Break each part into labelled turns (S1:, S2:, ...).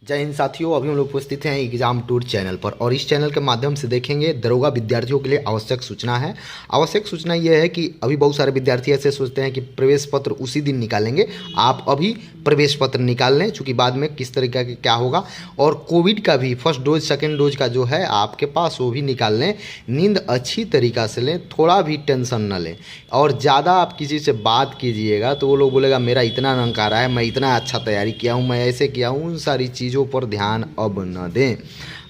S1: जय हिंद साथियों, अभी हम लोग उपस्थित हैं एग्जाम टूर चैनल पर और इस चैनल के माध्यम से देखेंगे दरोगा विद्यार्थियों के लिए आवश्यक सूचना है। आवश्यक सूचना यह है कि अभी बहुत सारे विद्यार्थी ऐसे सोचते हैं कि प्रवेश पत्र उसी दिन निकालेंगे। आप अभी प्रवेश पत्र निकाल लें, चूँकि बाद में किस तरीके का क्या होगा। और कोविड का भी फर्स्ट डोज सेकेंड डोज का जो है आपके पास वो भी निकाल लें। नींद अच्छी तरीक़ा से लें, थोड़ा भी टेंशन न लें। और ज़्यादा आप किसी से बात कीजिएगा तो वो लोग बोलेगा मेरा इतना अंक आ रहा है, मैं इतना अच्छा तैयारी किया हूँ, मैं ऐसे किया हूँ। उन सारी चीज़ों पर ध्यान अब न दें।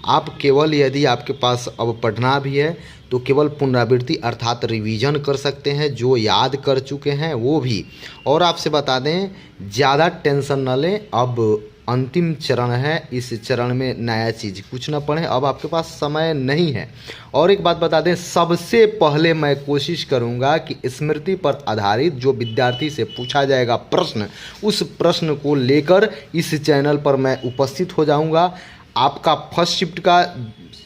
S1: आप केवल यदि आपके पास अब पढ़ना भी है तो केवल पुनरावृत्ति अर्थात रिवीजन कर सकते हैं, जो याद कर चुके हैं वो भी। और आपसे बता दें, ज़्यादा टेंशन न लें। अब अंतिम चरण है, इस चरण में नया चीज़ कुछ न पढ़ें, अब आपके पास समय नहीं है। और एक बात बता दें, सबसे पहले मैं कोशिश करूंगा कि स्मृति पर आधारित जो विद्यार्थी से पूछा जाएगा प्रश्न, उस प्रश्न को लेकर इस चैनल पर मैं उपस्थित हो जाऊंगा। आपका फर्स्ट शिफ्ट का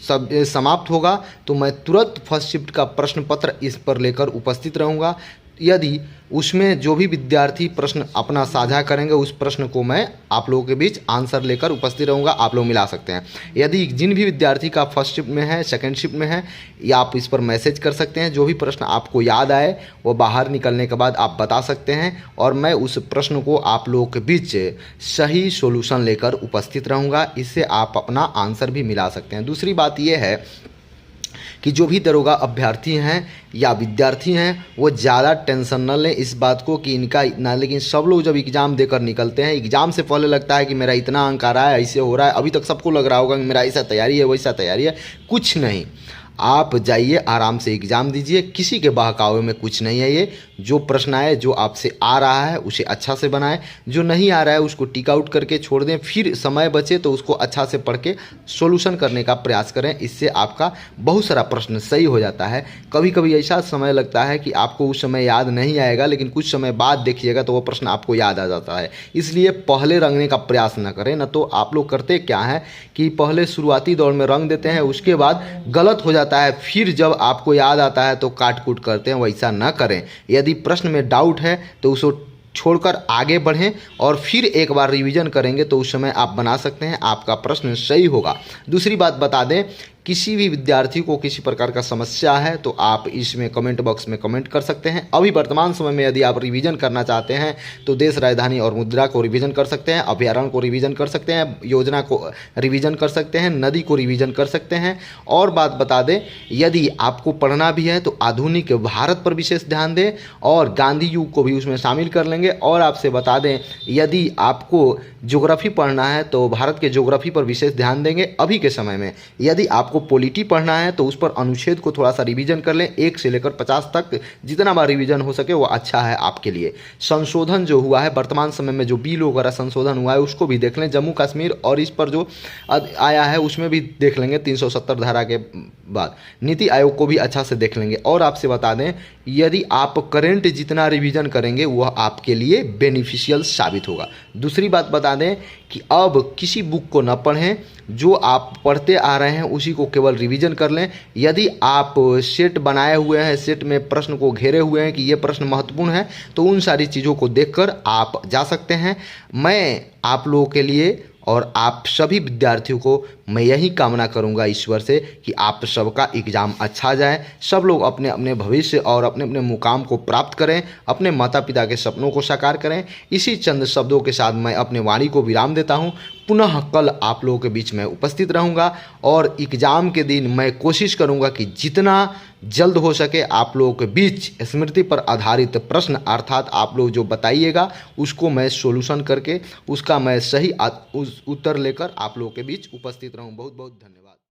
S1: सब समाप्त होगा तो मैं तुरंत फर्स्ट शिफ्ट का प्रश्न पत्र इस पर लेकर उपस्थित रहूंगा। यदि उसमें जो भी विद्यार्थी प्रश्न अपना साझा करेंगे, उस प्रश्न को मैं आप लोगों के बीच आंसर लेकर उपस्थित रहूंगा, आप लोग मिला सकते हैं। यदि जिन भी विद्यार्थी का फर्स्ट शिफ्ट में है, सेकंड शिफ्ट में है, या आप इस पर मैसेज कर सकते हैं। जो भी प्रश्न आपको याद आए वो बाहर निकलने के बाद आप बता सकते हैं और मैं उस प्रश्न को आप लोगों के बीच सही सॉल्यूशन लेकर उपस्थित रहूँगा। इससे आप अपना आंसर भी मिला सकते हैं। दूसरी बात यह है कि जो भी दरोगा अभ्यर्थी हैं या विद्यार्थी हैं वो ज़्यादा टेंशन न लें इस बात को कि इनका इतना। लेकिन सब लोग जब एग्ज़ाम देकर निकलते हैं, एग्ज़ाम से पहले लगता है कि मेरा इतना अंक आ रहा है, ऐसे हो रहा है। अभी तक सबको लग रहा होगा कि मेरा ऐसा तैयारी है, वैसा तैयारी है। कुछ नहीं, आप जाइए आराम से एग्ज़ाम दीजिए। किसी के बहकावे में कुछ नहीं है। ये जो प्रश्न आए, जो आपसे आ रहा है उसे अच्छा से बनाएं, जो नहीं आ रहा है उसको टिक आउट करके छोड़ दें। फिर समय बचे तो उसको अच्छा से पढ़ के सॉल्यूशन करने का प्रयास करें। इससे आपका बहुत सारा प्रश्न सही हो जाता है। कभी कभी ऐसा समय लगता है कि आपको उस समय याद नहीं आएगा, लेकिन कुछ समय बाद देखिएगा तो वो प्रश्न आपको याद आ जाता है। इसलिए पहले रंगने का प्रयास न करें। न तो आप लोग करते क्या है कि पहले शुरुआती दौर में रंग देते हैं, उसके बाद गलत हो जाता है, फिर जब आपको याद आता है तो काट कूट करते हैं। वैसा न करें। यदि प्रश्न में डाउट है तो उसको छोड़कर आगे बढ़ें और फिर एक बार रिवीजन करेंगे तो उस समय आप बना सकते हैं, आपका प्रश्न सही होगा। दूसरी बात बता दें, किसी भी विद्यार्थी को किसी प्रकार का समस्या है तो आप इसमें कमेंट बॉक्स में कमेंट कर सकते हैं। अभी वर्तमान समय में यदि आप रिवीजन करना चाहते हैं तो देश, राजधानी और मुद्रा को रिवीजन कर सकते हैं, अभ्यारण्य को रिवीजन कर सकते हैं, योजना को रिवीजन कर सकते हैं, नदी को रिवीजन कर सकते हैं। और बात बता दें, यदि आपको पढ़ना भी है तो आधुनिक भारत पर विशेष ध्यान दें और गांधी युग को भी उसमें शामिल कर लेंगे। और आपसे बता दें, यदि आपको ज्योग्राफी पढ़ना है तो भारत के ज्योग्राफी पर विशेष ध्यान देंगे अभी के समय में। यदि आपको पॉलिटी पढ़ना है तो उस पर अनुच्छेद को थोड़ा सा रिवीजन कर लें, 1 से लेकर 50 तक जितना बार रिवीजन हो सके वो अच्छा है आपके लिए। संशोधन जो हुआ है वर्तमान समय में, जो बिल वगैरह संशोधन हुआ है उसको भी देख लें। जम्मू कश्मीर और इस पर जो आया है उसमें भी देख लेंगे 370 धारा के बाद। नीति आयोग को भी अच्छा से देख लेंगे। और आपसे बता दें, यदि आप करेंट जितना रिवीजन करेंगे वह आपके लिए बेनिफिशियल साबित होगा। दूसरी बात बता दें कि अब किसी बुक को न पढ़ें, जो आप पढ़ते आ रहे हैं उसी को केवल रिवीजन कर लें। यदि आप सेट बनाए हुए हैं, सेट में प्रश्न को घेरे हुए हैं कि ये प्रश्न महत्वपूर्ण है, तो उन सारी चीज़ों को देखकर आप जा सकते हैं। मैं आप लोगों के लिए और आप सभी विद्यार्थियों को मैं यही कामना करूंगा ईश्वर से कि आप सबका एग्ज़ाम अच्छा जाए, सब लोग अपने अपने भविष्य और अपने अपने मुकाम को प्राप्त करें, अपने माता पिता के सपनों को साकार करें। इसी चंद शब्दों के साथ मैं अपने वाणी को विराम देता हूं। पुनः कल आप लोगों के बीच में उपस्थित रहूंगा और एग्ज़ाम के दिन मैं कोशिश करूंगा कि जितना जल्द हो सके आप लोगों के बीच स्मृति पर आधारित प्रश्न अर्थात आप लोग जो बताइएगा उसको मैं सॉल्यूशन करके उसका मैं सही उत्तर लेकर आप लोगों के बीच उपस्थित रहूं। बहुत बहुत धन्यवाद।